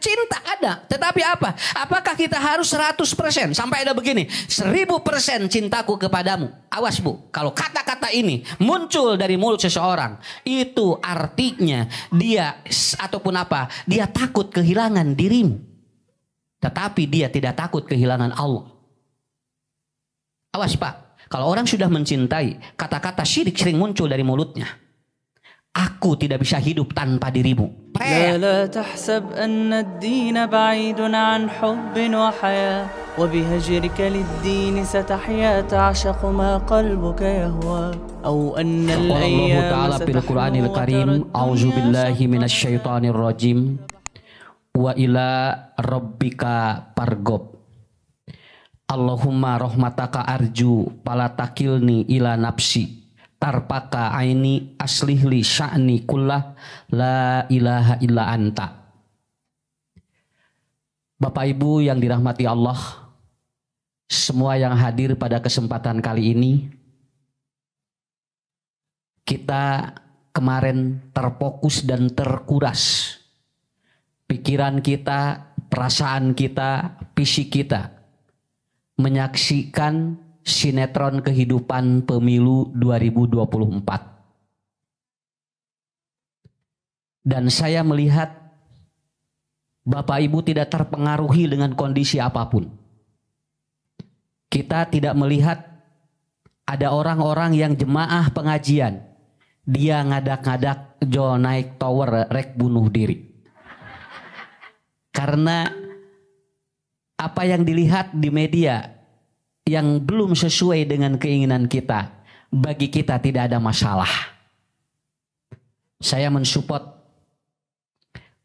Cinta ada, tetapi apa? Apakah kita harus 100%? Sampai ada begini, 1000% cintaku kepadamu. Awas Bu, kalau kata-kata ini muncul dari mulut seseorang, itu artinya dia ataupun apa? Dia takut kehilangan dirimu. Tetapi dia tidak takut kehilangan Allah. Awas Pak, kalau orang sudah mencintai, kata-kata syirik sering muncul dari mulutnya. Aku tidak bisa hidup tanpa dirimu. لا لا تحسب أن الدين بعيد عن حب وحياة وبهجرك للدين ستحيا تعشق ما قلبك يهوى أو أن الأيام تعالى في القرآن الكريم أعوذ بالله من الشيطان الرجيم وإلى ربك فارغب Allahumma rahmataka arju pala takilni ila nafsi tarpaka aini aslihli sya'ni kullah la ilaha illa anta. Bapak Ibu yang dirahmati Allah, semua yang hadir pada kesempatan kali ini, kita kemarin terfokus dan terkuras. Pikiran kita, perasaan kita, fisik kita menyaksikan sinetron kehidupan pemilu 2024. Dan saya melihat Bapak Ibu tidak terpengaruhi dengan kondisi apapun. Kita tidak melihat ada orang-orang yang jemaah pengajian, dia ngadak-ngadak jo naik tower rek bunuh diri. Karena apa yang dilihat di media yang belum sesuai dengan keinginan kita, bagi kita tidak ada masalah. Saya mensupport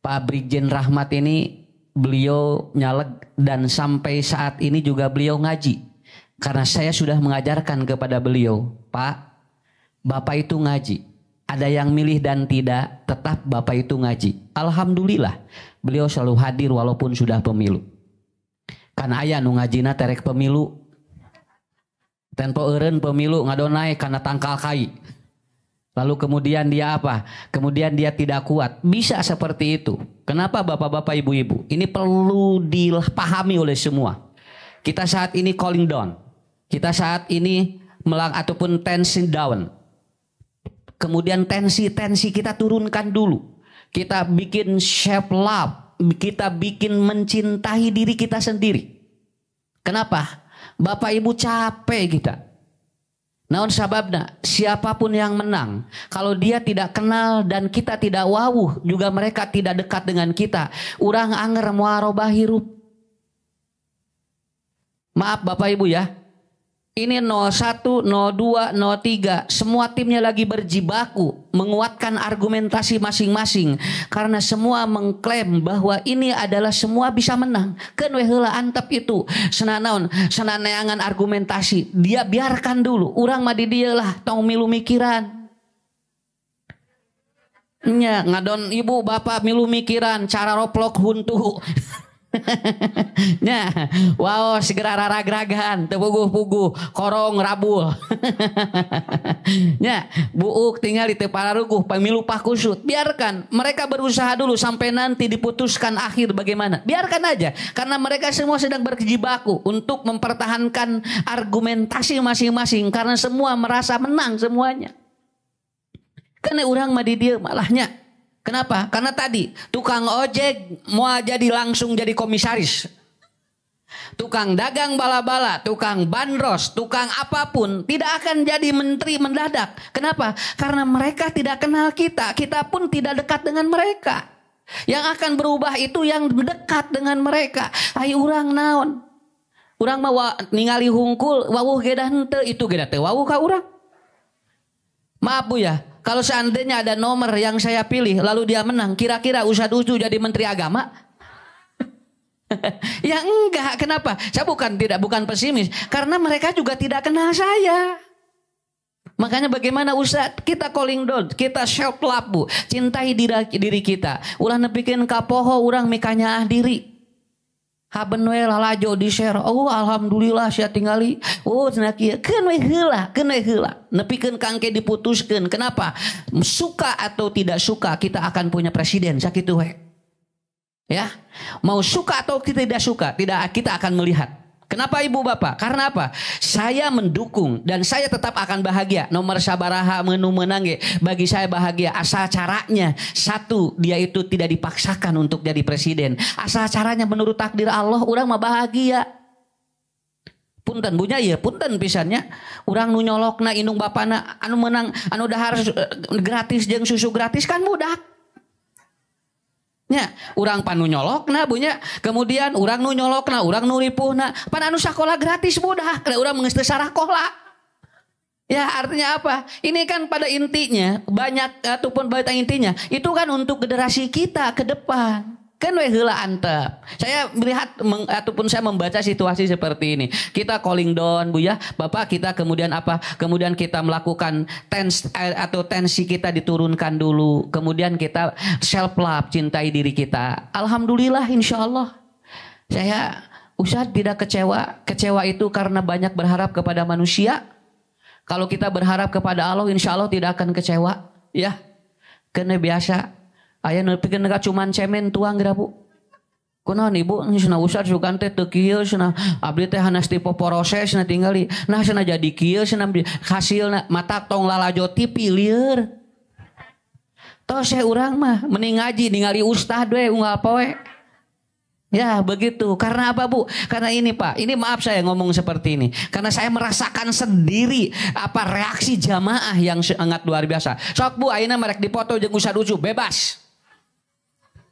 Pak Brigjen Rahmat ini, beliau nyaleg dan sampai saat ini juga beliau ngaji. Karena saya sudah mengajarkan kepada beliau, Pak, Bapak itu ngaji. Ada yang milih dan tidak, tetap Bapak itu ngaji. Alhamdulillah, beliau selalu hadir walaupun sudah pemilu. Kan aya nu ngajina terek pemilu. Tempo eureun pemilu ngadonai karena tangkal kai. Lalu kemudian dia apa? Kemudian dia tidak kuat. Bisa seperti itu. Kenapa Bapak-bapak, Ibu-ibu? Ini perlu dipahami oleh semua. Kita saat ini calling down. Kita saat ini ataupun tensi down. Kemudian tensi kita turunkan dulu. Kita bikin self love. Kita bikin mencintai diri kita sendiri. Kenapa? Bapak Ibu capek kita. Naon sababna? Siapapun yang menang, kalau dia tidak kenal dan kita tidak wawuh, juga mereka tidak dekat dengan kita, urang anger muarobah hirup. Maaf Bapak Ibu ya. Ini 01, 02, 03, semua timnya lagi berjibaku menguatkan argumentasi masing-masing karena semua mengklaim bahwa ini adalah semua bisa menang. Keun we heula antep itu senanaon sananeangan argumentasi, dia biarkan dulu. Urang mah di dieu lah tong milu mikiran. Nya ngadon ibu bapak milu mikiran cara roplok huntu. Nya, wow segera raragragan, tepuguh-puguh, korong rabul. Nya, buuk tinggal di tepararuguh, pemilu pakusut. Biarkan mereka berusaha dulu sampai nanti diputuskan akhir bagaimana. Biarkan aja, karena mereka semua sedang berjibaku untuk mempertahankan argumentasi masing-masing, karena semua merasa menang semuanya. Karena orang mah di dia malahnya. Kenapa? Karena tadi tukang ojek mau jadi langsung jadi komisaris. Tukang dagang bala-bala, tukang bandros, tukang apapun tidak akan jadi menteri mendadak. Kenapa? Karena mereka tidak kenal kita. Kita pun tidak dekat dengan mereka. Yang akan berubah itu yang dekat dengan mereka. Ayo urang naon. Urang mah ningali hungkul, wawuh gedah henteu, itu gedah teu wawuh ka urang. Maaf Bu ya. Kalau seandainya ada nomor yang saya pilih lalu dia menang, kira-kira Ustadz Ucu jadi menteri agama? Ya enggak, kenapa? Saya bukan pesimis, karena mereka juga tidak kenal saya. Makanya bagaimana Ustadz? Kita calling down, kita self love Bu, cintai diri kita. Ulah nepikeun ka poho urang mikanya diri. Haben we lalajo di share. Oh alhamdulillah saya tingali. Oh cenah kieu keun we heula, nepikeun kangke diputuskeun. Kenapa? Suka atau tidak suka kita akan punya presiden sakitu we. Ya, mau suka atau kita tidak suka, kita akan melihat. Kenapa ibu bapak? Karena apa? Saya mendukung dan saya tetap akan bahagia. Nomor sabaraha menu menangge. Bagi saya bahagia. Asal caranya. Satu, dia itu tidak dipaksakan untuk jadi presiden. Asal caranya menurut takdir Allah, orang mah bahagia. Punten bunya ya, punten pisannya. Orang nu nyolokna indung bapana anu menang, anu dahar gratis jeung susu gratis kan mudah. Ya, urang panu nyolokna bunya, kemudian urang nu nyolokna, urang nu ripuhna, pan anu sakola gratis mudah, kada urang geus teu sarakola. Ya, artinya apa? Ini kan pada intinya banyak ataupun pada intinya itu kan untuk generasi kita ke depan. Kan we heula antep. Saya melihat ataupun saya membaca situasi seperti ini. Kita calling down Bu ya. Bapak kita kemudian apa? Kemudian kita melakukan tensi kita diturunkan dulu. Kemudian kita self love, cintai diri kita. Alhamdulillah insyaallah. Saya Ustadz tidak kecewa. Kecewa itu karena banyak berharap kepada manusia. Kalau kita berharap kepada Allah insyaallah tidak akan kecewa, ya. Karena biasa aya nu pikeun cuman cemen tuang geura Bu. Kunaon ibu cenah Ustad sugan teh teu kieu cenah abdi teh hanas dipoporose cenah tingali. Nah cenah jadi kieu cenah hasilna mata tong lalajo TV lieur. Tos saya urang mah mending ngaji ningali ustad we unggal poe. Ya begitu. Karena apa Bu? Karena ini Pak. Ini maaf saya ngomong seperti ini. Karena saya merasakan sendiri apa reaksi jamaah yang sangat luar biasa. Sok Bu ayeuna merek dipoto jeung Ustad Ucu bebas.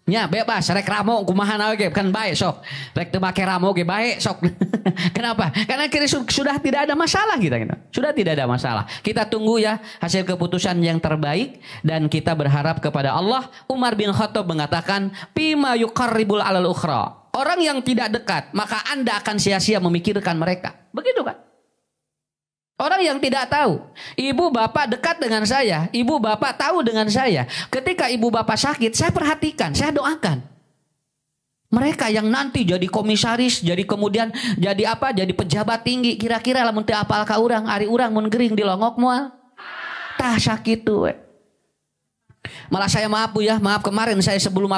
Ya bebas, rek ramo kumaha nawe ge kan bae sok. Rek teu make ramo ge bae sok. Kenapa? Karena kira sudah tidak ada masalah kita gitu. Sudah tidak ada masalah. Kita tunggu ya hasil keputusan yang terbaik dan kita berharap kepada Allah. Umar bin Khattab mengatakan, "Pima yuqarribul alal ukhra." Orang yang tidak dekat, maka Anda akan sia-sia memikirkan mereka. Begitu kan? Orang yang tidak tahu, ibu bapak dekat dengan saya, ibu bapak tahu dengan saya. Ketika ibu bapak sakit, saya perhatikan, saya doakan. Mereka yang nanti jadi komisaris, jadi kemudian jadi apa? Jadi pejabat tinggi. Kira-kira lamun teu apal ka urang, ari urang mun gering di longok moal. Tah sakitu we. Malah saya maaf Bu ya, maaf kemarin saya sebelum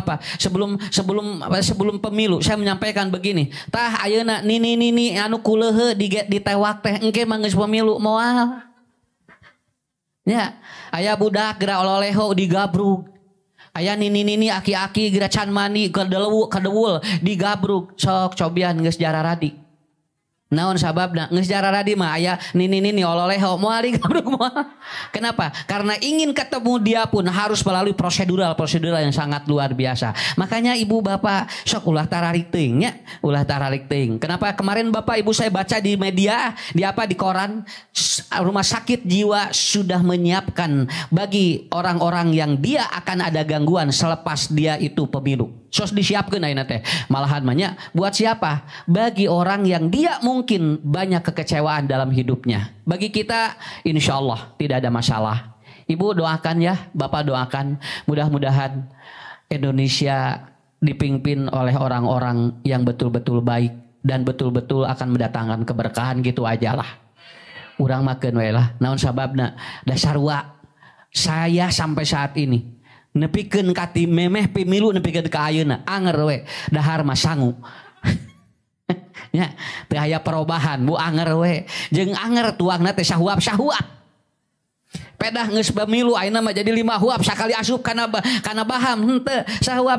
pemilu saya menyampaikan begini. Tah ayeuna nini anu kuleuheut ditewak teh engke mah geus pemilu moal. Ya, aya budak geura ololeho digabrug. Aya nini aki-aki geura can mani kadewul digabrug. Sok cobian geus jararadi. Naon sababna geus jararadi mah aya nini ololeho moal digabrug moal. Kenapa? Karena ingin ketemu dia pun harus melalui prosedural yang sangat luar biasa. Makanya ibu bapak sok ulah tararik teuing nya, ulah tararik teuing. Kenapa? Kemarin bapak ibu saya baca di media, di koran, rumah sakit jiwa sudah menyiapkan bagi orang-orang yang dia akan ada gangguan selepas dia itu pemilu. Sos disiapkeun ayeuna teh. Malahan mahnya buat siapa? Bagi orang yang dia mungkin banyak kekecewaan dalam hidupnya. Bagi kita insya Allah tidak ada masalah. Ibu doakan ya, bapak doakan. Mudah-mudahan Indonesia dipimpin oleh orang-orang yang betul-betul baik dan betul-betul akan mendatangkan keberkahan gitu aja lah. Urang makeun we lah. Naon sababna? Dasar wa saya sampai saat ini nepikeun kati memeh pemilu nepikeun ka ayeuna anger we dahar mah sangu. Ya, teu aya perubahan Bu anger we. Jeung anger tuangna teh sahuap. Pedah geus pemilu ayeuna mah jadi 5 huap sakali asup kana baham henteu sahuap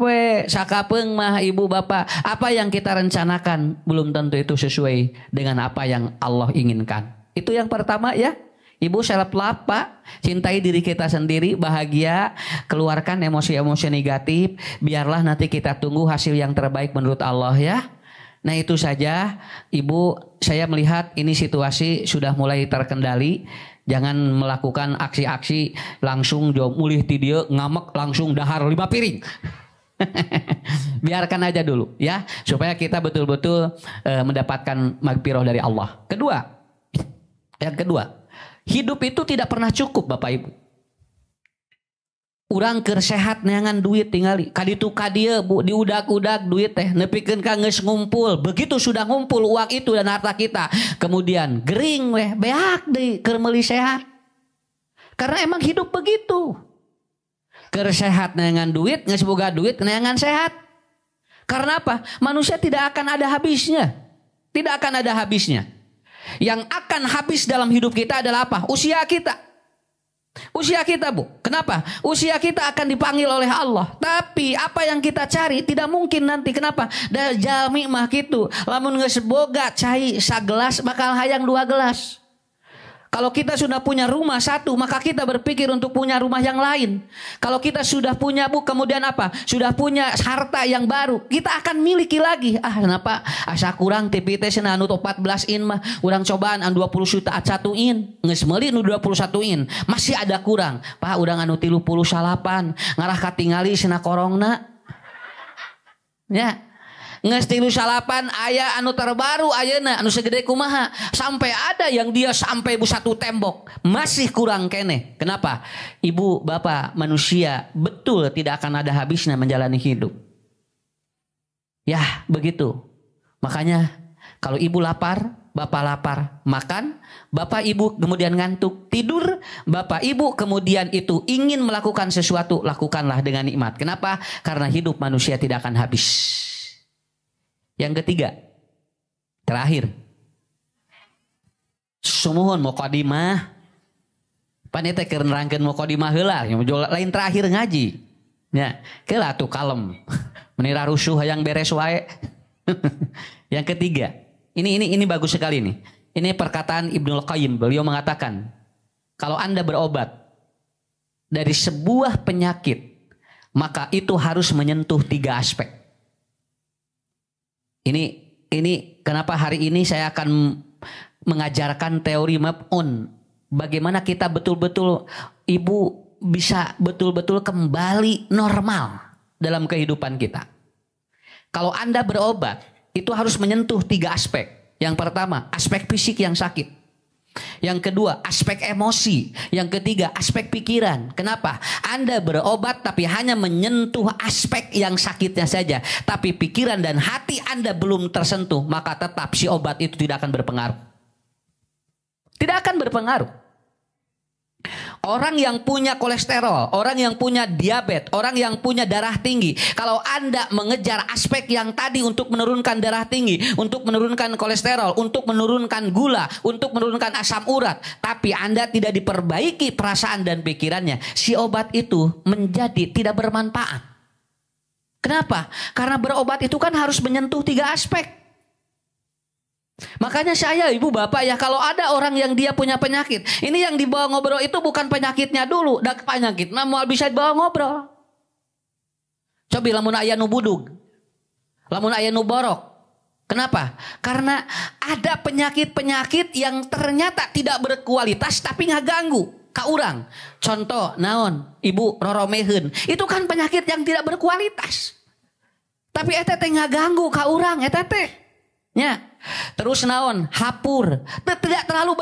we. Sakapeung mah ibu bapak apa yang kita rencanakan belum tentu itu sesuai dengan apa yang Allah inginkan. Itu yang pertama ya. Ibu self love Pak, cintai diri kita sendiri, bahagia, keluarkan emosi-emosi negatif, biarlah nanti kita tunggu hasil yang terbaik menurut Allah ya. Nah itu saja Ibu, saya melihat ini situasi sudah mulai terkendali. Jangan melakukan aksi-aksi langsung jauh mulih ti dieu ngamek langsung dahar 5 piring. Biarkan aja dulu ya, supaya kita betul-betul mendapatkan magfirah dari Allah. Yang kedua, hidup itu tidak pernah cukup Bapak Ibu. Urang keur sehat neangan duit tingali. Kaditu kadieu Bu diudag-udag duit teh nepikeun ka geus ngumpul. Begitu sudah ngumpul uang itu dan harta kita, kemudian gering weh beak deui keur meuli sehat. Karena emang hidup begitu. Keur sehat neangan duit, geus boga duit neangan sehat. Karena apa? Manusia tidak akan ada habisnya. Tidak akan ada habisnya. Yang akan habis dalam hidup kita adalah apa? Usia kita. Usia kita, Bu. Kenapa? Usia kita akan dipanggil oleh Allah. Tapi apa yang kita cari tidak mungkin nanti. Kenapa? Da jalmi mah kitu. Lamun geus boga cai sagelas bakal hayang 2 gelas. Kalau kita sudah punya rumah 1, maka kita berpikir untuk punya rumah yang lain. Kalau kita sudah punya, Bu, kemudian apa? Sudah punya harta yang baru, kita akan miliki lagi. Kenapa? Asa kurang TV teh cenah anu 14 in mah, urang cobaan anu 20 juta 1 in. Geus meuli nu 21 in. Masih ada kurang. Pak, urang anu 38 ngarah katingali cenah korongna. Ya. Nges 38 aya anu terbaru ayeuna anu segede kumaha, sampai ada yang dia sampai 1 tembok masih kurang kene. Kenapa? Ibu bapak manusia betul tidak akan ada habisnya menjalani hidup. Ya begitu. Makanya kalau ibu lapar, bapak lapar, makan. Bapak ibu kemudian ngantuk, tidur. Bapak ibu kemudian itu ingin melakukan sesuatu, lakukanlah dengan nikmat. Kenapa? Karena hidup manusia tidak akan habis. Yang ketiga, terakhir, sumuhun muqaddimah. Pan eta keur nerangkeun muqaddimah heula, lain terakhir ngaji. Ya, keula atuh kalem. Menira rusuh hayang beres wae. Yang ketiga, ini bagus sekali nih. Ini perkataan Ibnul Qayyim. Beliau mengatakan, kalau Anda berobat dari sebuah penyakit, maka itu harus menyentuh 3 aspek. Ini kenapa hari ini saya akan mengajarkan teori map on. Bagaimana kita betul-betul ibu bisa betul-betul kembali normal dalam kehidupan kita. Kalau Anda berobat itu harus menyentuh 3 aspek. Yang pertama, aspek fisik yang sakit. Yang kedua, aspek emosi. Yang ketiga, aspek pikiran. Kenapa? Anda berobat tapi hanya menyentuh aspek yang sakitnya saja. Tapi pikiran dan hati Anda belum tersentuh. Maka tetap si obat itu tidak akan berpengaruh. Tidak akan berpengaruh. Orang yang punya kolesterol, orang yang punya diabetes, orang yang punya darah tinggi. Kalau Anda mengejar aspek yang tadi untuk menurunkan darah tinggi, untuk menurunkan kolesterol, untuk menurunkan gula, untuk menurunkan asam urat. Tapi Anda tidak diperbaiki perasaan dan pikirannya. Si obat itu menjadi tidak bermanfaat. Kenapa? Karena berobat itu kan harus menyentuh 3 aspek. Makanya saya ibu bapak ya, kalau ada orang yang dia punya penyakit, ini yang dibawa ngobrol itu bukan penyakitnya dulu, dak penyakit mau bisa dibawa ngobrol. Coba lamun aya nu budug, lamun aya nu borok. Kenapa? Karena ada penyakit-penyakit yang ternyata tidak berkualitas tapi ngaganggu ka urang. Contoh naon? Ibu roromeheun. Itu kan penyakit yang tidak berkualitas. Tapi eta teh ngaganggu ka urang eta teh. Ya. Terus naon? Hapur. Tidak terlalu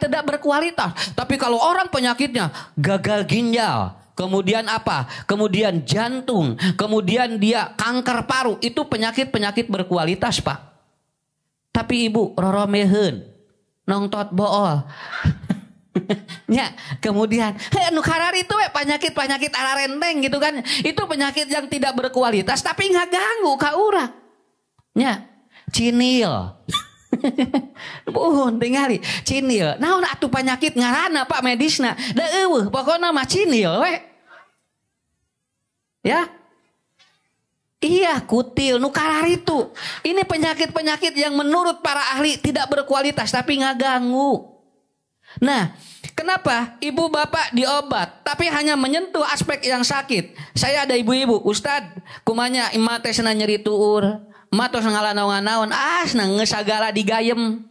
tidak berkualitas. Tapi kalau orang penyakitnya gagal ginjal, kemudian apa? Kemudian jantung, kemudian dia kanker paru, itu penyakit-penyakit berkualitas, Pak. Tapi ibu roromeheun, nongtot bool. Ya, kemudian nu karar itu penyakit-penyakit ala renteng gitu kan. Itu penyakit yang tidak berkualitas tapi ngaganggu ka urang. Ya. Cinil. Tingali cinil. Naon atuh penyakit ngaranna Pak medisna? Da eueuh pokona mah cinil we. Ya. Iya kutil nu karar itu. Ini penyakit-penyakit yang menurut para ahli tidak berkualitas tapi ngaganggu. Nah, kenapa ibu bapak diobat tapi hanya menyentuh aspek yang sakit? Saya ada ibu-ibu, Ustad, kumanya imah teh cenah nyeri tuur. Matos ngalanaon-naon asna ngesagala digayem.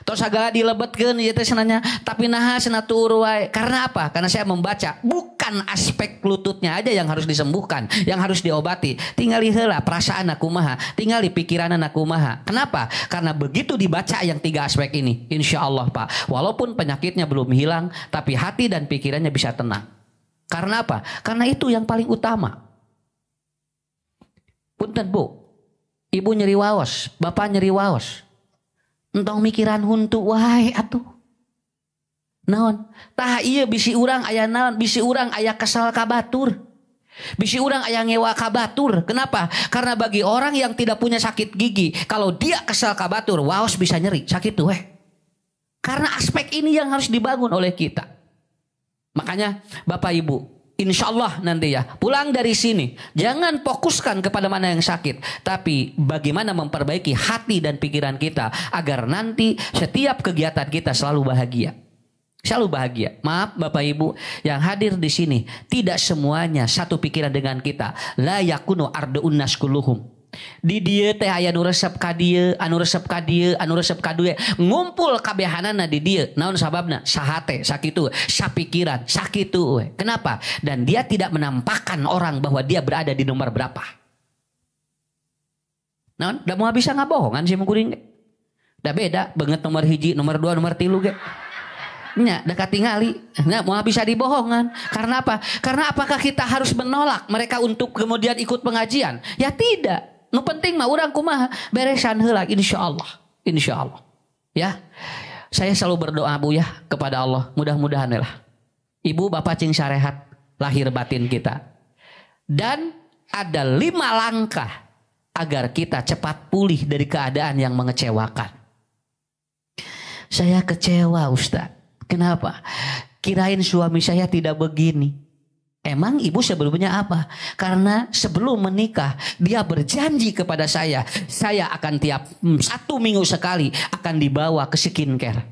Tos sagala dilebetkeun ieu teh cenanya, tapi naha cenah tuur wae. Karena apa? Karena saya membaca bukan aspek lututnya aja yang harus disembuhkan, yang harus diobati. Tingali heula perasaanna kumaha, tingali pikiranna kumaha. Kenapa? Karena begitu dibaca yang 3 aspek ini, insyaallah Pak, walaupun penyakitnya belum hilang, tapi hati dan pikirannya bisa tenang. Karena apa? Karena itu yang paling utama. Punten Bu. Ibu nyeri waos, bapak nyeri waos. Entong mikiran huntu wae atuh. Naon? Tah ieu bisi urang aya naon? Bisi urang aya kesal ka batur. Bisi urang aya ngewa ka batur. Kenapa? Karena bagi orang yang tidak punya sakit gigi, kalau dia kesal ka batur, waos bisa nyeri, sakit tuh Karena aspek ini yang harus dibangun oleh kita. Makanya Bapak Ibu, insya Allah nanti ya pulang dari sini jangan fokuskan kepada mana yang sakit, tapi bagaimana memperbaiki hati dan pikiran kita agar nanti setiap kegiatan kita selalu bahagia. Selalu bahagia. Maaf Bapak Ibu yang hadir di sini, tidak semuanya satu pikiran dengan kita. La yakunu arduun nas kulluhum. Di dieu teh aya nu resep ka dieu, anu resep ka dieu, anu resep ka dieu. Ngumpul kabehanana di dieu. Naon sababna? Sahate, sakitu, sapikiran, sakitu. Kenapa? Dan dia tidak menampakkan orang bahwa dia berada di nomor berapa. Naon? Da moal bisa ngabohongan si mungkuring. Da beda banget nomor hiji, nomor 2, nomor 3 ge. Nya dekat tingali, nah mau bisa dibohongan. Karena apa? Karena apakah kita harus menolak mereka untuk kemudian ikut pengajian? Ya tidak. Nu penting mah urang kumaha beresan heula insyaallah. Insyaallah. Ya. Saya selalu berdoa Bu ya kepada Allah, mudah-mudahan lah Ibu Bapak cing sarehat lahir batin kita. Dan ada 5 langkah agar kita cepat pulih dari keadaan yang mengecewakan. Saya kecewa Ustaz. Kenapa? Kirain suami saya tidak begini. Emang ibu sebelumnya apa? Karena sebelum menikah dia berjanji kepada saya akan tiap 1 minggu sekali akan dibawa ke skincare.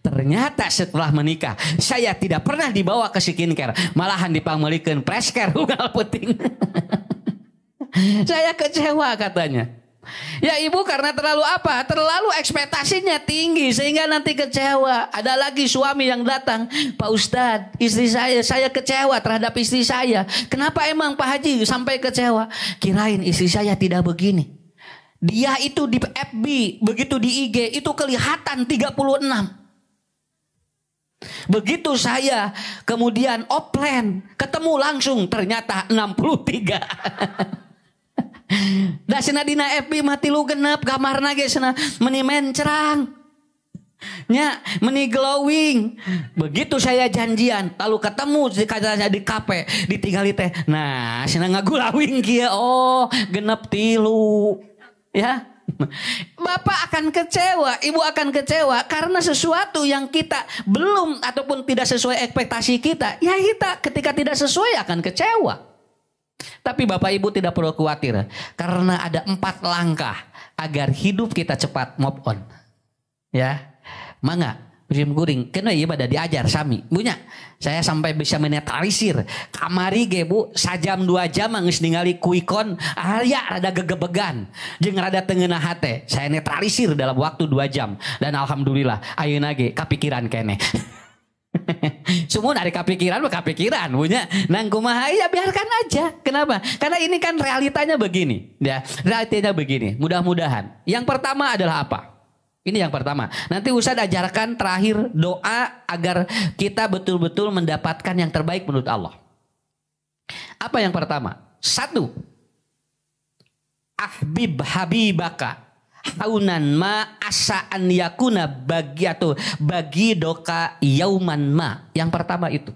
Ternyata setelah menikah saya tidak pernah dibawa ke skincare, malahan dipamilikeun preskare unggal puting. Saya kecewa katanya. Ya ibu karena terlalu apa? Terlalu ekspektasinya tinggi sehingga nanti kecewa. Ada lagi suami yang datang, Pak Ustadz, istri saya kecewa terhadap istri saya. Kenapa emang Pak Haji sampai kecewa? Kirain istri saya tidak begini. Dia itu di FB, begitu di IG itu kelihatan 36. Begitu saya kemudian offline, ketemu langsung ternyata 63. Da cenah dina FB mah 3 kamarna ge cenah meni mencerang. Nya meni glowing. Begitu saya janjian lalu ketemu di kafe ditinggali teh. Nah, cenah ngagulawing kieu. Oh, 63. Ya. Bapak akan kecewa, ibu akan kecewa karena sesuatu yang kita belum ataupun tidak sesuai ekspektasi kita. Ya kita ketika tidak sesuai akan kecewa. Tapi Bapak Ibu tidak perlu khawatir karena ada 4 langkah agar hidup kita cepat move on. Ya, mangga musim guring kena ieu pada diajar sami. Bunya, saya sampai bisa menetralisir kamari ge Bu, sajam 2 jam geus ningali kuikon aya rada gegebegan jeung rada teu ngeunah hate. Saya netralisir dalam waktu 2 jam dan alhamdulillah ayeuna ge kapikiran keneh. Semua dari kepikiran punya nang kumaha ya biarkan aja. Kenapa? Karena ini kan realitanya begini ya. Realitanya begini. Mudah-mudahan yang pertama adalah apa? Ini yang pertama. Nanti Ustaz ajarkan terakhir doa agar kita betul-betul mendapatkan yang terbaik menurut Allah. Apa yang pertama? 1. Ahbib habibaka haunan ma asa an yakuna bagi doka yauman ma. Yang pertama itu.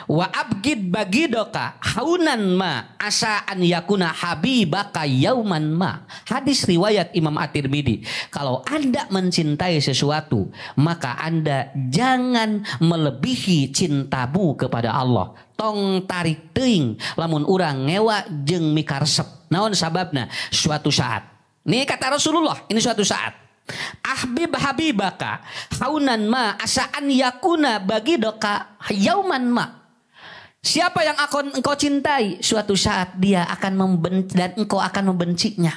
Wa abgid bagi doka haunan ma asa an yakuna habibaka yauman ma. Hadis riwayat Imam At-Tirmidzi. Kalau Anda mencintai sesuatu, maka Anda jangan melebihi cintamu kepada Allah. Tong tarik teuing lamun urang ngewa jeung mikaresep. Naon sababna? Suatu saat. Ini kata Rasulullah, ini suatu saat. Ahbib habibaka haunan ma asaan yakuna bagi doka yauman ma. Siapa yang engkau cintai, suatu saat dia akan membenci dan engkau akan membencinya.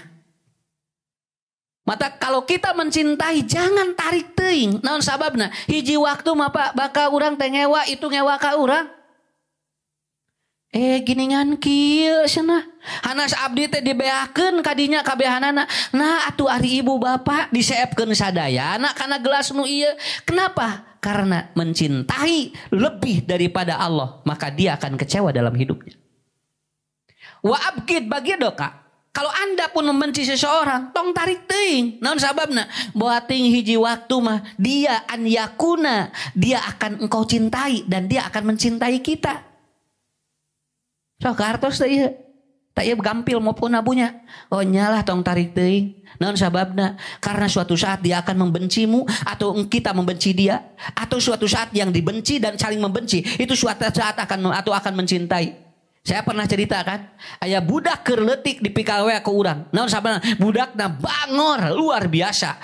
Maka kalau kita mencintai jangan tarik teuing. Naon sababna? Hiji waktu mah baka urang teh ngewa itu ngewa ka urang. Giningan kieu cenah. Hanas abdi teh dibeakeun kadinya kabehanana. Nah atuh ari ibu bapak diseepkeun sadayana kana gelas nu ieu. Kenapa? Karena mencintai lebih daripada Allah, maka dia akan kecewa dalam hidupnya. Wa abgid bagi doka Kalau Anda pun membenci seseorang, tong tarik teuing. Naon sababna? Boating hiji waktu mah dia an yakuna, dia akan engkau cintai dan dia akan mencintai kita. So kartos teh ieu. Tak ieu gampil maupun abunya. Oh nyalah tong tarik teuing. Naon sababna? Karena suatu saat dia akan membencimu atau kita membenci dia, atau suatu saat yang dibenci dan saling membenci itu suatu saat akan mencintai. Saya pernah cerita kan, aya budak keur leutik di pikawe ke urang. Naon sabana? Budakna bangor luar biasa.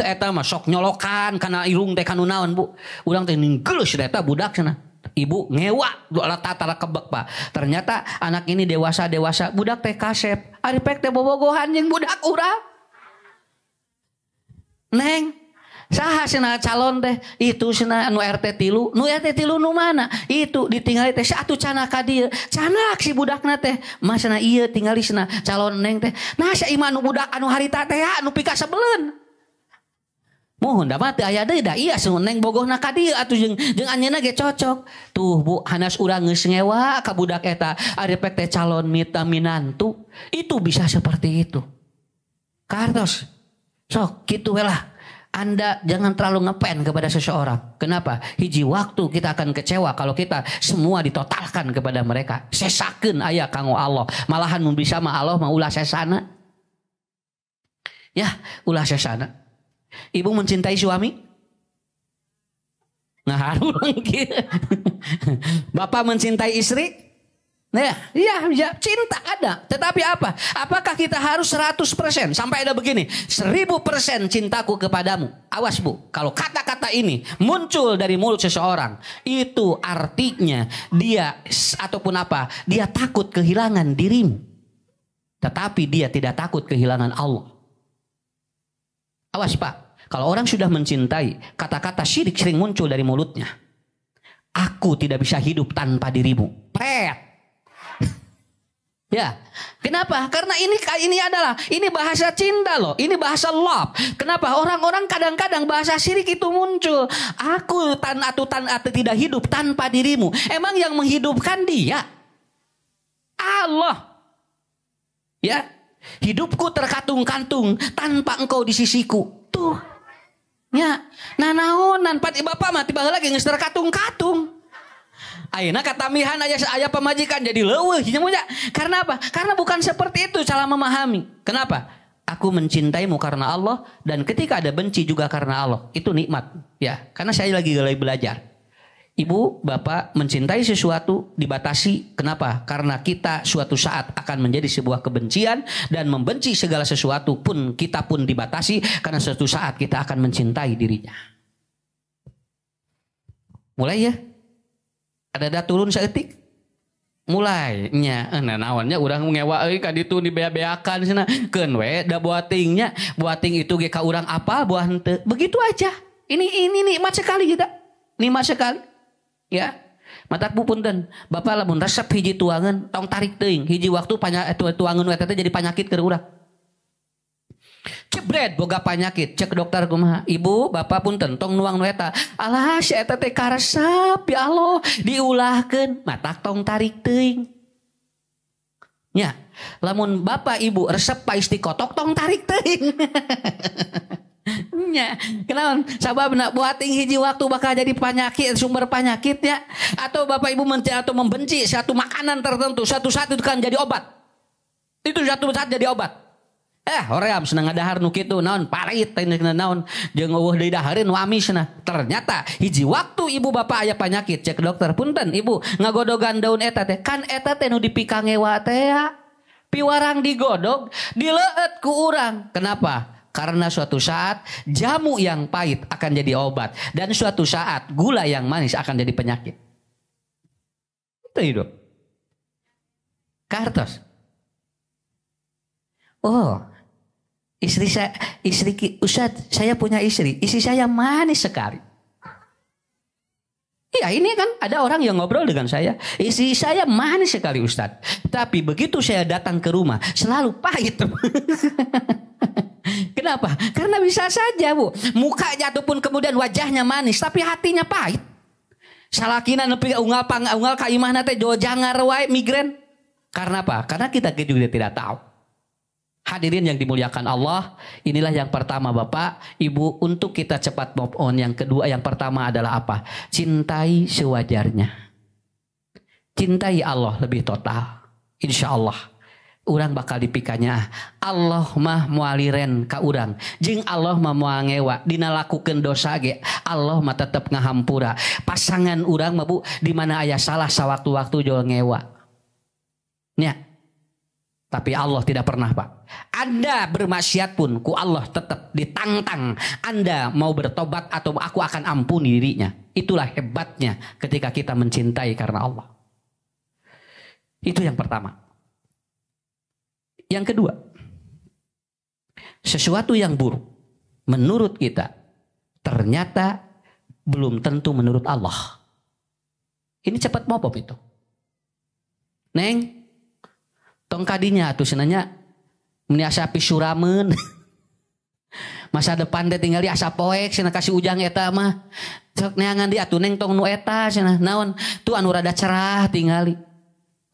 Eta mah sok nyolokan kana irung teh kanu naon, Bu. Urang teh ninggeus eta budak cenah. Ibu ngewa dua tatara kebek, Pak. Ternyata anak ini dewasa, budak teh kasep. Ari pek teh bobogohan jeung budak urang. Neng, saha cenah calon teh? Itu cenah nu RT 3. Nu RT 3 nu mana? Itu ditinggali teh satu canak ka dieu. Canak si budakna teh. Mas cenah ieu tingali cenah calon neng teh. Nah sa imah nu budak anu harita teh anu pika sebeleun. Mohon da mah teu aya deui da iya sun neng bogohna ka dieu atuh jeung anjeunna ge cocok. Tuh Bu, hanas urang geus ngewa ka budak eta ari pek teh calon minantu. Itu bisa seperti itu. Kartos. Sok kitu we lah. Anda jangan terlalu ngepen kepada seseorang. Kenapa? Hiji waktu kita akan kecewa kalau kita semua ditotalkan kepada mereka. Sesakeun aya kanggo Allah. Malahan mun bisa mah Allah mah ulah sesana. Ya, ulah sesana. Ibu mencintai suami? Ngaharu kieu. Bapak mencintai istri? Nah, iya, cinta ada. Tetapi apa? Apakah kita harus 100%? Sampai ada begini, 1000% cintaku kepadamu. Awas Bu, kalau kata-kata ini muncul dari mulut seseorang, itu artinya dia ataupun apa? Dia takut kehilangan dirimu. Tetapi dia tidak takut kehilangan Allah. Awas Pak, kalau orang sudah mencintai, kata-kata syirik sering muncul dari mulutnya. Aku tidak bisa hidup tanpa dirimu. Pret. Ya, kenapa? Karena ini bahasa cinta loh, ini bahasa love. Kenapa? Orang-orang kadang-kadang bahasa syirik itu muncul. Aku atau tidak hidup tanpa dirimu. Emang yang menghidupkan dia Allah. Ya, hidupku terkatung-kantung tanpa engkau di sisiku. Tuh, ya, nanaonan pati bapak mati baheula lagi geus terkatung-katung. Ayeuna katamihan aya pamajikan jadi leuweuh nya. Karena apa? Karena bukan seperti itu cara memahami. Kenapa? Aku mencintaimu karena Allah dan ketika ada benci juga karena Allah. Itu nikmat. Ya, karena saya lagi belajar. Ibu, bapak mencintai sesuatu dibatasi. Kenapa? Karena kita suatu saat akan menjadi sebuah kebencian dan membenci segala sesuatu pun kita pun dibatasi karena suatu saat kita akan mencintai dirinya. Mulai ya. Ada turun seetik mulai nya naonnya urang ngewa euy ka ditu dibea-beakan cenah keun we da buatingnya buating itu ge ka urang apa buah henteu begitu aja ini nikmat sekali kita nikmat sekali ya matak Bu punten bapak lamun resep hiji tuangan tong tarik teuing hiji waktu tuangan eta teh jadi panyakit keur urang cebret boga panyakit cek dokter kumaha ibu bapak punten tong nuang nu eta alah si eta teh karesep ya Allah diulahkeun matak tong tarik teuing nya lamun bapak ibu resep pa istiqotok tong tarik teuing nya kenaon sababna buating hiji waktu bakal jadi penyakit sumber penyakit ya atau bapak ibu atau membenci satu makanan tertentu satu saat itu kan jadi obat itu satu saat jadi obat. Hoream senang ngadahar nu kitu naon parit naon jeung eueuh deui dahareun wami cenah. Ternyata hiji waktu ibu bapak aya penyakit cek dokter punten ibu ngagodogan daun eta teh kan eta teh nu dipikangewa teh ya. Piwarang digodog dileueut ku urang. Kenapa? Karena suatu saat jamu yang pahit akan jadi obat dan suatu saat gula yang manis akan jadi penyakit. Itu hidup. Kartos. Oh. Ustaz, saya punya istri saya manis sekali. Iya ini kan ada orang yang ngobrol dengan saya. Istri saya manis sekali Ustaz. Tapi begitu saya datang ke rumah selalu pahit. Kenapa? Karena bisa saja Bu. Mukanya ataupun kemudian wajahnya manis. Tapi hatinya pahit. Salakina nepi unggal ka imahna teh jangar wae migren. Karena apa? Karena kita juga tidak tahu. Hadirin yang dimuliakan Allah, inilah yang pertama Bapak, Ibu, untuk kita cepat move on. Yang kedua, yang pertama adalah apa? Cintai sewajarnya. Cintai Allah lebih total. Insya Allah, urang bakal dipikanya Allah mah mualiren ka urang. Jeung Allah mah moal ngewa. Dina lakukeun dosa ge, Allah mah tetep ngahampura. Pasangan urang mah Bu, di mana aya salah sawaktu-waktu jol ngewa. Nya. Tapi Allah tidak pernah Pak. Anda bermaksiat pun ku Allah tetap ditantang. Anda mau bertobat atau aku akan ampuni dirinya. Itulah hebatnya ketika kita mencintai karena Allah. Itu yang pertama. Yang kedua, sesuatu yang buruk menurut kita ternyata belum tentu menurut Allah. Ini cepat mopop itu. Neng, tong kadinya atuh senanya meni asa pisurameun. Masa depan teh tinggali asa poek cenah kasih ujang eta mah. Sok neangan di atuh neng tong nu eta cenah naon tuh anu rada cerah tinggali.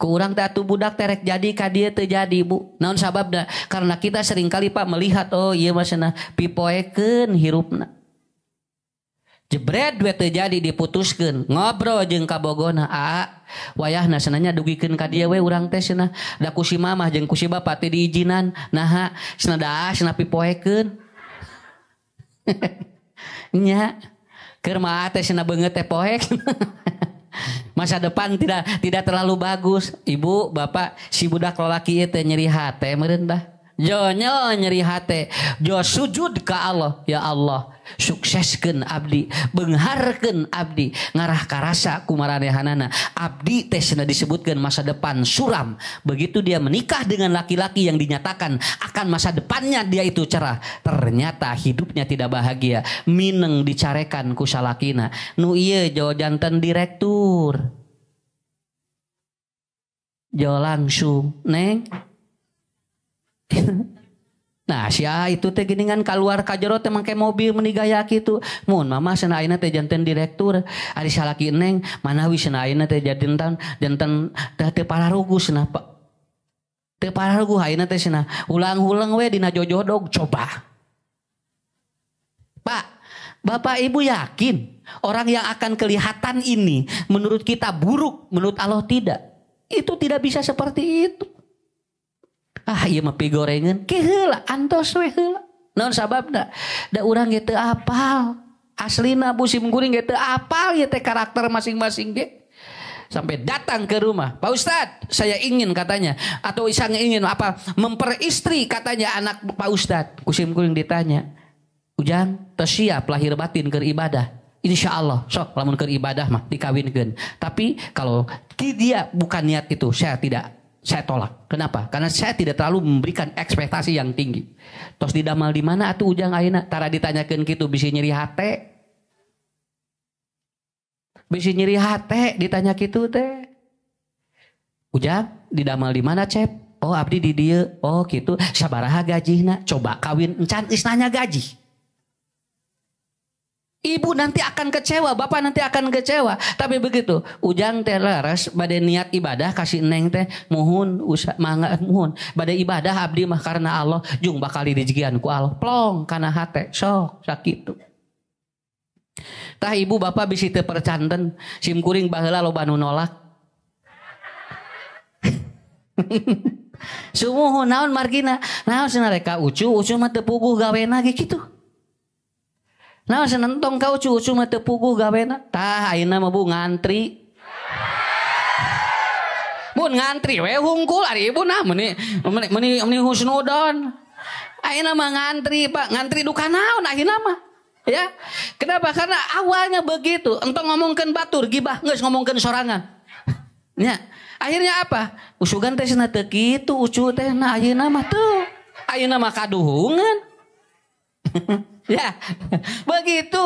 Ku urang teh atuh budak terek jadi ka dieu teu jadi Bu. Naon sababna? Karena kita sering kali Pak melihat oh ieu mah cenah pipoekeun hirupna. Jebret we teu jadi diputuskeun, ngobrol jeung kabogona, wayahna senanya dugikeun ka dieu we urang teh cenah da ku si mamah jeung ku si bapa teh diijinan, naha cenah da cenah pipoekeun. Nya, keur mah teh cenah beungeut teh poek. Masa depan tidak terlalu bagus. Ibu, bapak, si budak lelaki ieu teh nyeri hate meureun bah. Jonyo nyeri hate, jo sujud ka Allah, ya Allah, sukseskeun abdi, beungharkeun abdi, ngarah karasa kumaranehanana. Abdi teh cenah disebutkeun masa depan suram. Begitu dia menikah dengan laki-laki yang dinyatakan akan masa depannya dia itu cerah, ternyata hidupnya tidak bahagia. Mineng dicarekan ku salakina. Nu ieu jo janten direktur. Jo langsung, Neng. Nah sia itu teh geuningan keluar ka jero teh make mobil meuni gaya kitu. Mun mama cenah ayeuna teh janten direktur, ari salaki Neng manawi cenah ayeuna teh janten teh pararugu cenah Pak. Teu pararugu ayeuna teh cenah ulang-ulang we dina jojodog coba. Pak, Bapak Ibu yakin orang yang akan kelihatan ini menurut kita buruk, menurut Allah tidak. Itu tidak bisa seperti itu. Ieu mah pigorengeun ke heula antos we heula. Naon sababna? Da urang ge teu apal. Aslina musim guring ge teu apal ieu teh karakter masing-masing ge. Sampai datang ke rumah. Pak Ustadz, saya ingin katanya atau isang ingin apa memperistri katanya anak Pak Ustadz. Kusim guring ditanya. Ujang teu siap lahir batin keur ibadah. Insya Allah sok lamun keur ibadah mah dikawinkeun. Tapi kalau dia bukan niat itu saya tolak. Kenapa? Karena saya tidak terlalu memberikan ekspektasi yang tinggi. Tos didamal di mana atuh ujang ayeuna? Tara ditanyakeun kitu bisi nyeri hate. Bisi nyeri hate ditanya kitu teh. Ujang didamal di mana, Cep? Oh, abdi di dieu. Oh, kitu. Sabaraha gajihna? Coba kawin encan geus nanya gaji. Ibu nanti akan kecewa, bapak nanti akan kecewa. Tapi begitu, ujang teh laras bade niat ibadah kasih neng teh muhun mangga muhun bade ibadah abdi mah karena Allah jung bakal direjegian ku Allah. Plong kana hate sok sakitu. Tah ibu bapak bisi teu percanten sim kuring baheula loba nu nolak. Sumuhun naon margina? Naon cenah reka ucu mah teu puguh gawena ge kitu. Nah senentong kau cucu mah teu puguh gawena. Tah ayeuna mah Bu ngantri. Mun ngantri we hungkul ari ibu nah meuni husnudon. Ayeuna mah ngantri Pak, ngantri duka naon ayeuna mah. Ya. Kenapa? Karena awalnya begitu. Entong ngomongkeun batur gibah geus ngomongkeun sorangan. Nya, akhirnya apa? Usugan teh cenah teu kitu ucu teh nah ayeuna mah teu. Ayeuna mah kaduhungan. Ya, begitu.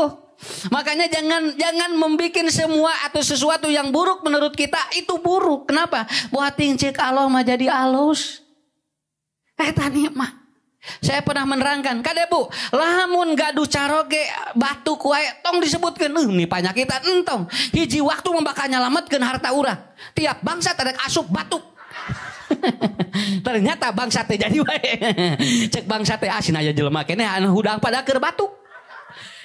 Makanya jangan membikin semua atau sesuatu yang buruk menurut kita itu buruk. Kenapa? Buat cek Allah mah jadi alus. Tadi mah. Saya pernah menerangkan, kade Bu, lamun gaduh caroge batuk wae tong disebutkeun nih panyakitan entong. Hiji waktu membakal nyalametkeun harta urang. Tiap bangsa ada asup batuk. Ternyata bangsa teh jadi wae. Cek bangsa teh asin aja jelema keneh anu hudang pada keur batuk.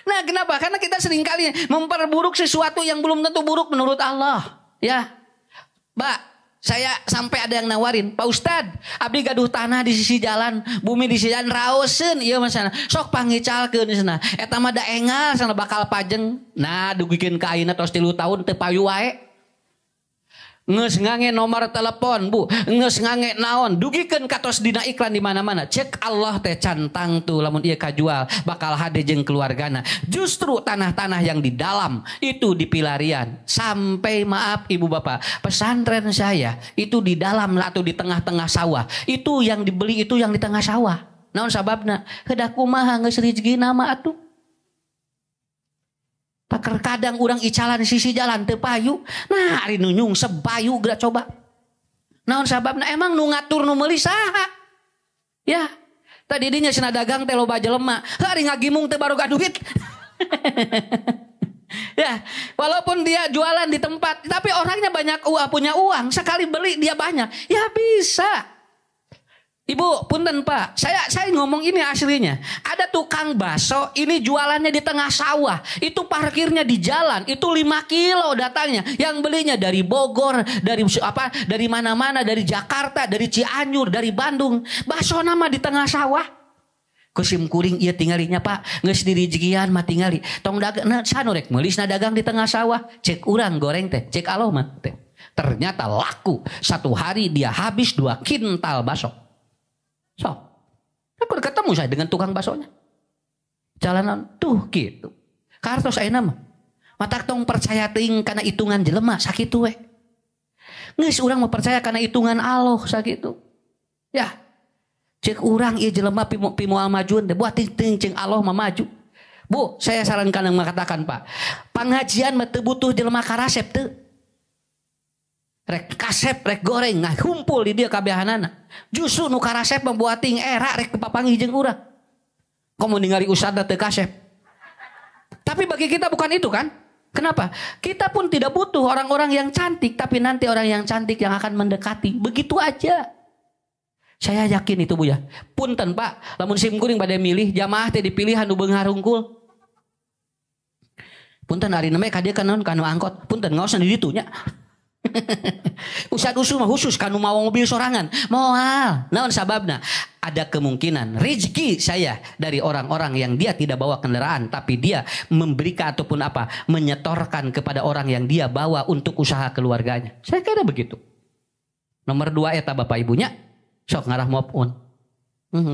Nah, kenapa? Karena kita seringkali memperburuk sesuatu yang belum tentu buruk menurut Allah. Ya. Mbak, saya sampai ada yang nawarin, Pak Ustad, abdi gaduh tanah di sisi jalan, bumi di sisi jalan, raoseun ieu mah sana. Sok pangicalkeun di sana. Eta mah da engal sana bakal pajeng. Nah, dugikeun ka ayeuna tos 3 tahun teu payu wae. Ngeus ngange nomor telepon, Bu. Ngeus ngange naon, dugikeun katos dina iklan di mana-mana. Cek Allah teh cantang tuh lamun ieu kajual bakal hade jeung keluargana. Justru tanah-tanah yang di dalam itu dipilarian. Sampai maaf Ibu Bapak, pesantren saya itu di dalam atau di tengah-tengah sawah. Itu yang dibeli itu yang di tengah sawah. Naon sababna? Hedah kumaha geus rezekina mah atuh. Pakar kadang urang icalan sisi jalan teu payu. Nah, ari nu nyung sebayu geura coba. Naon sababna? Emang nu ngatur nu meuli saha? Ya. Tadi dinya cenah dagang teh loba jelema. Ari ngagimung teh baroga duit. Ya, walaupun dia jualan di tempat, tapi orangnya banyak punya uang, sekali beli dia banyak. Ya bisa. Ibu, punten Pak, saya ngomong ini aslinya. Ada tukang bakso, ini jualannya di tengah sawah. Itu parkirnya di jalan, itu 5 kilo datangnya. Yang belinya dari Bogor, dari mana-mana, dari Jakarta, dari Cianjur, dari Bandung. Bakso nama di tengah sawah. Kusim kuring ieu tingalinya Pak, geus dirijigian mah tingali. Tong dagang sanu rek meulisna dagang di tengah sawah. Cek urang goreng teh, cek aloh mah teh. Ternyata laku. Satu hari dia habis 2 kintal bakso. So, aku ketemu saya dengan tukang baksonya. Jalanan tuh gitu. Kartos ayeuna mah. Mata tong percaya teuing kana hitungan jelema sakitu we. Geus urang mah percaya kana hitungan Allah sakitu. Ya. Cek urang ieu jelema pi moal majuan teh buat teuing cing Allah mah maju. Bu, saya sarankan yang mengatakan Pak, pengajian mah teu butuh jelema karasep teu. Rek kasep, rek goreng, nah kumpul di dia kabehanana. Justru nu karasep membuat ting era rek kepapangi jeung urang. Komo ningali usada teu kasep. Tapi bagi kita bukan itu kan? Kenapa? Kita pun tidak butuh orang-orang yang cantik, tapi nanti orang yang cantik yang akan mendekati. Begitu aja. Saya yakin itu Bu ya. Punten Pak, lamun sim kuring bade milih jamaah teh dipilih anu beunghar hungkul. Punten ari neme ka dieu kan kanu angkot. Punten ngaos di ditu nya. Ustad usul mah khusus kanu mau mobil sorangan moal naon sababna ada kemungkinan rezeki saya dari orang-orang yang dia tidak bawa kendaraan tapi dia memberikan ataupun menyetorkan kepada orang yang dia bawa untuk usaha keluarganya. Saya kira begitu. Nomor 2 eta bapak ibunya sok ngarah maupun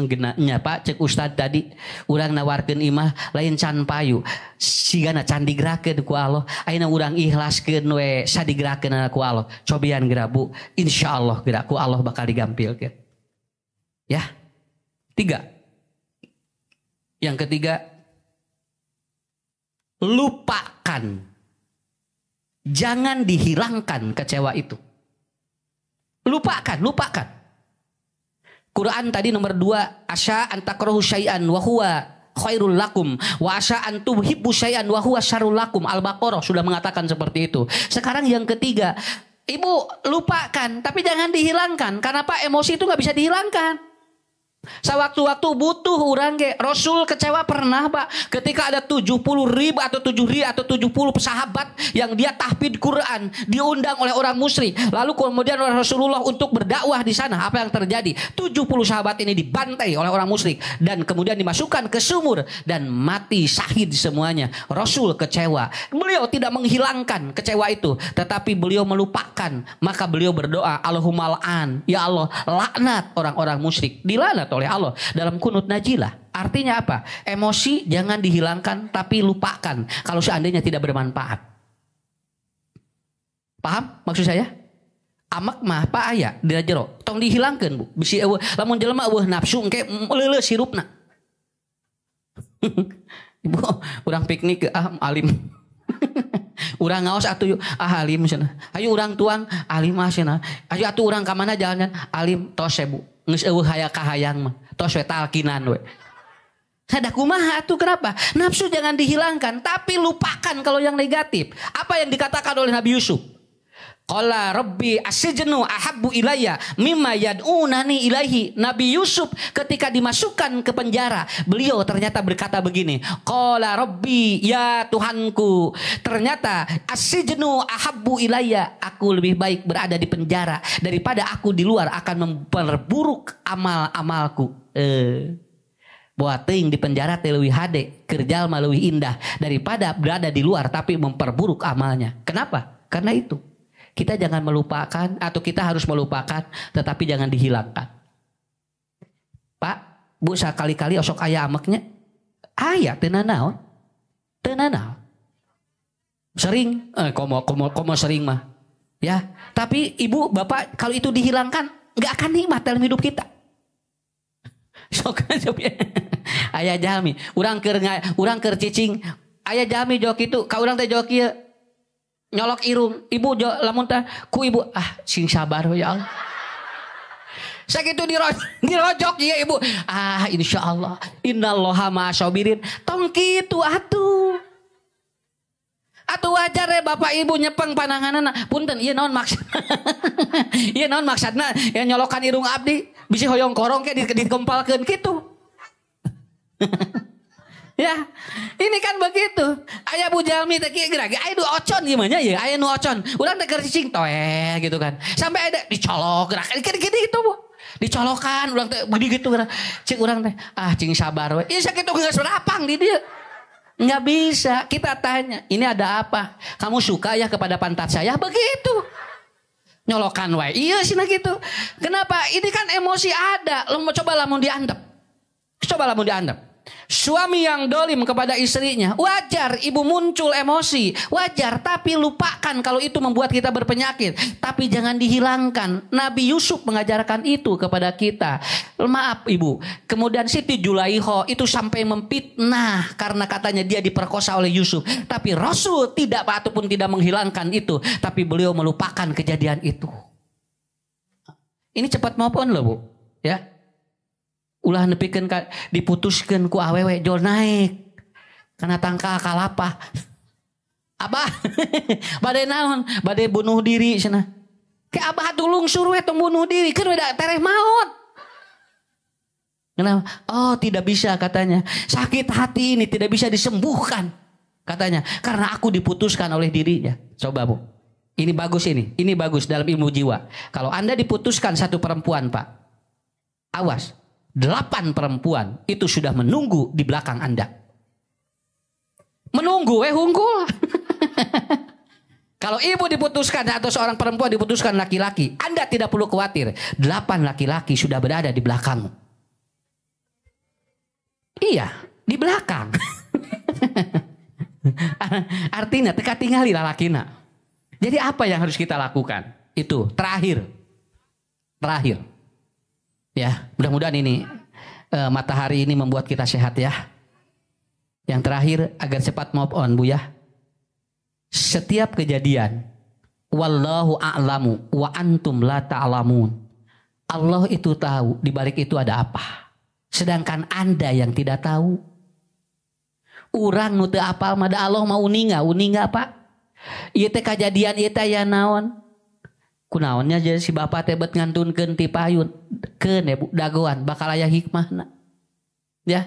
genanya Pak cek Ustad tadi urang nawarkeun imah lain can payu sigana can digerakkeun ku Allah ayeuna urang ikhlaskeun we sadigerakkeun ku Allah cobian geura Bu insyaallah geura ku Allah bakal digampilkeun ya. 3 yang ketiga lupakan jangan dihilangkan kecewa itu lupakan Quran tadi nomor 2 asya antakrahu syai'an wa huwa khairul lakum wa asya antum hibbu syai'an wa huwa syarrul lakum. Al-Baqarah sudah mengatakan seperti itu. Sekarang yang ketiga, Ibu lupakan tapi jangan dihilangkan. Karena Pak emosi itu nggak bisa dihilangkan. Sewaktu-waktu butuh urang ge Rasul kecewa pernah Pak ketika ada 70.000 atau 7.000 atau 70 sahabat yang dia tahfidz Quran diundang oleh orang musyrik lalu kemudian oleh Rasulullah untuk berdakwah di sana. Apa yang terjadi? 70 sahabat ini dibantai oleh orang musyrik dan kemudian dimasukkan ke sumur dan mati syahid semuanya. Rasul kecewa. Beliau tidak menghilangkan kecewa itu tetapi beliau melupakan. Maka beliau berdoa Allahumma la'an ya Allah laknat orang-orang musyrik. Dilaknat oleh Allah dalam kunut najilah. Artinya apa? Emosi jangan dihilangkan tapi lupakan kalau seandainya tidak bermanfaat. Paham maksud saya? Amak mah pa aya di jero tong dihilangkeun Bu. Bisi eueuh lamun jelema eueuh nafsu engke leuleuh sirupna. Ibu urang piknik alim. Urang ngaos atuh alim cenah. Ayo urang tuang alim cenah. Ayo atuh urang ka mana jalan alim tos Bu. Geus eueuh hayang kahayang mah. Tos we talkinan we. Sada kumaha atuh kenapa? Nafsu jangan dihilangkan tapi lupakan kalau yang negatif. Apa yang dikatakan oleh Nabi Yusuf? Qala rabbi asijnu ahabbu ilayya mimma yad'unani ilaihi. Nabi Yusuf ketika dimasukkan ke penjara, beliau ternyata berkata begini, qala rabbi, ya Tuhanku, ternyata asijnu ahabbu ilayya, aku lebih baik berada di penjara daripada aku di luar akan memperburuk amal-amalku. Buat ting di penjara teh leuwih hade, kerja mah leuwih indah daripada berada di luar tapi memperburuk amalnya. Kenapa? Karena itu. Kita jangan melupakan, atau kita harus melupakan, tetapi jangan dihilangkan. Pak, Bu, sekali-kali osok aya ameknya, aya teu nanaon. Teu nanaon. Sering, komo sering mah. Ya, tapi Ibu, Bapak, kalau itu dihilangkan, nggak akan nikmat dalam hidup kita. Sok aya jalmi, urang keur cicing, aya jalmi jok itu, ka urang teh jok ieu. Nyolok irung, ibu lamun teh ku ibu, sing sabar ya Allah. Sakitu dirojok ya ibu, insyaallah innallaha ma'asabirin. Tong kitu atuh. Atuh wajar ya bapak ibu nyepeng pananganana. Punten ieu naon maksud? Ieu naon maksudna? Ya nyolokan irung abdi, bisi hoyong korong ke dikempalkeun kitu. Ya, ini kan begitu. Ayah Bu Jalmi teh kieu gerage aya nu ocon gimana ya? Aya nu ocon. Urang teh keur cicing toe gitu kan. Sampai ada dicolok gerak gini gitu Bu. Dicolokan urang teh begini gitu gerak. Cik urang teh, cing sabar we. Ieu sakitu geus rapang di dieu. Enggak bisa. Kita tanya, ini ada apa? Kamu suka ya kepada pantat saya? Begitu. Nyolokan we. Iya sih gitu. Kenapa? Ini kan emosi ada. Coba lamun diantep. Suami yang dolim kepada istrinya, wajar ibu muncul emosi, wajar, tapi lupakan kalau itu membuat kita berpenyakit, tapi jangan dihilangkan. Nabi Yusuf mengajarkan itu kepada kita. Maaf ibu, kemudian Siti Julaiho itu sampai memfitnah karena katanya dia diperkosa oleh Yusuf, tapi Rasul tidak ataupun tidak menghilangkan itu, tapi beliau melupakan kejadian itu. Ini cepat maupun loh Bu, ya. Ulah nepikeun diputuskeun ku awewe jol naik karena tangka kalapa. Abah bade naon? Bade bunuh diri cenah. Ke abah tulung suruh tong bunuh diri keur we da tereh maut. Kenapa? Oh, tidak bisa katanya. Sakit hati ini tidak bisa disembuhkan katanya karena aku diputuskan oleh dirinya. Coba Bu. Ini bagus ini. Ini bagus dalam ilmu jiwa. Kalau Anda diputuskan satu perempuan, Pak. Awas. 8 perempuan itu sudah menunggu di belakang Anda. Menunggu unggul. Kalau ibu diputuskan atau seorang perempuan diputuskan laki-laki, Anda tidak perlu khawatir. 8 laki-laki sudah berada di belakangmu. Iya, di belakang. Artinya teka tingali lalakina. Jadi apa yang harus kita lakukan? Itu terakhir. Ya, mudah-mudahan ini matahari ini membuat kita sehat ya. Yang terakhir agar cepat move on Bu ya. Setiap kejadian, wallahu a'lamu wa antum la ta'lamun. Allah itu tahu di balik itu ada apa. Sedangkan Anda yang tidak tahu. Urang nu teu apal mah Allah mau uninga Pak. Ieu teh kejadian ieu teh aya naon? Kunaonnya jadi si bapak teh bet ngantunkeun ti payun keun ya Bu dagoan bakal aya hikmahna. Ya.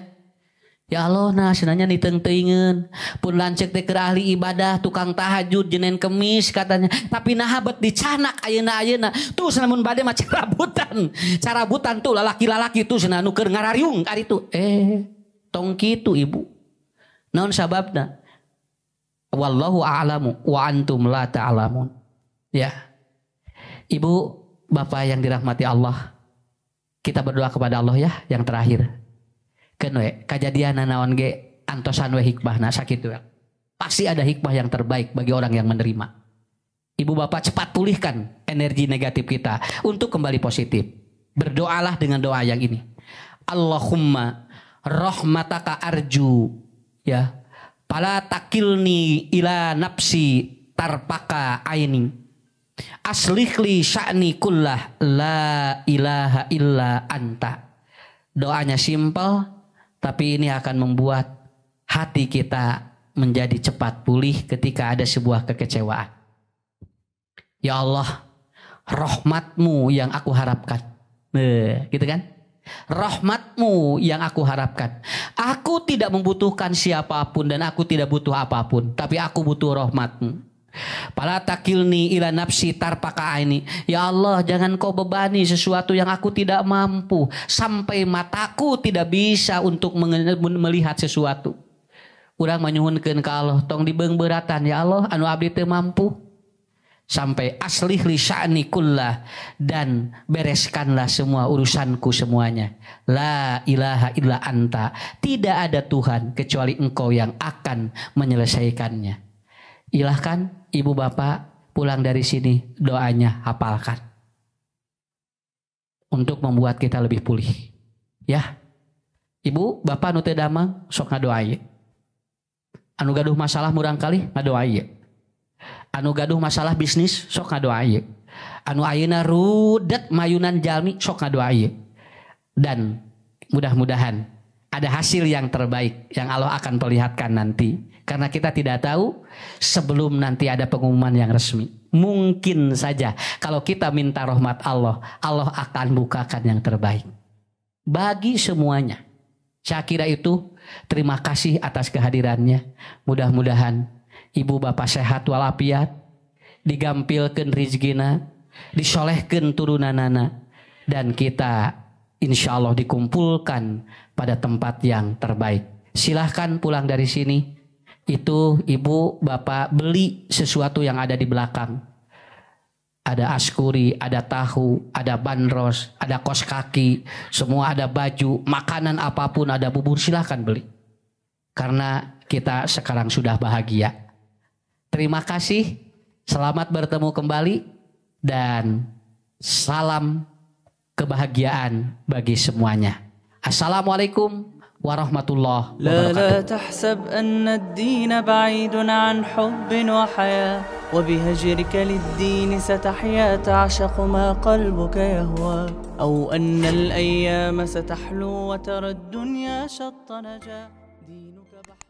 Ya Allah nah sebenarnya diteuing-teuingeun pun lanceuk teh keur ahli ibadah tukang tahajud Jenin Kemis katanya tapi naha bet dicanak ayeuna tuh samun bade mah carabutan tuh lalaki-lalaki tuh cenah nu keur ngarariung ari tuh tong kitu ibu. Naon sababna? Wallahu a'lamu wa antum la ta'lamun. Ya. Ibu, Bapak yang dirahmati Allah, kita berdoa kepada Allah ya yang terakhir. Kenwe, kejadian naon ge antosan we hikmahna sakitu. Pasti ada hikmah yang terbaik bagi orang yang menerima. Ibu Bapak cepat pulihkan energi negatif kita untuk kembali positif. Berdoalah dengan doa yang ini. Allahumma rahmataka arju ya. Fala takilni ila nafsi tarpaka aini. Aslihli sya'ni kullah la ilaha illa anta. Doanya simpel tapi ini akan membuat hati kita menjadi cepat pulih ketika ada sebuah kekecewaan. Ya Allah, rahmat-Mu yang aku harapkan. Gitu kan? Rahmat-Mu yang aku harapkan. Aku tidak membutuhkan siapapun dan aku tidak butuh apapun, tapi aku butuh rahmat-Mu. Pala takilni ila nafsi tarpaka aini. Ya Allah, jangan kau bebani sesuatu yang aku tidak mampu, sampai mataku tidak bisa untuk melihat sesuatu. Urang manyuhunkeun ka Allah, tong dibeung beuratan ya Allah, anu abdi teu mampu. Sampai aslih li sya'ni kullah, dan bereskanlah semua urusanku semuanya. La ilaha illa anta, tidak ada Tuhan kecuali Engkau yang akan menyelesaikannya. Ilahkan ibu bapak pulang dari sini, doanya hafalkan untuk membuat kita lebih pulih. Ya, ibu bapak nu teu damang sok ngadoa. Anu gaduh masalah murang kali ngadoa. Anu gaduh masalah bisnis sok ngadoa ieu. Anu ayeuna rudet mayunan jalmi sok ngadoa ieu. Dan mudah-mudahan ada hasil yang terbaik yang Allah akan perlihatkan nanti. Karena kita tidak tahu sebelum nanti ada pengumuman yang resmi. Mungkin saja kalau kita minta rahmat Allah, Allah akan bukakan yang terbaik bagi semuanya. Saya kira itu. Terima kasih atas kehadirannya. Mudah-mudahan ibu bapak sehat walafiat, digampilkeun rizkina, disolehkeun turunanana, dan kita insya Allah dikumpulkan pada tempat yang terbaik. Silahkan pulang dari sini. Itu ibu bapak beli sesuatu yang ada di belakang. Ada askuri, ada tahu, ada bandros, ada kos kaki, semua ada baju, makanan apapun, ada bubur, silahkan beli. Karena kita sekarang sudah bahagia. Terima kasih, selamat bertemu kembali, dan salam kebahagiaan bagi semuanya. Assalamualaikum warahmatullahi wabarakatuh. لا تحسب أن الدين بعيد عن حب وحياة وبهجرك للدين ستحيا تعشق ما قلبك يهوى أو أن الأيام ستحلو وترى الدنيا شط نجا دينك بحر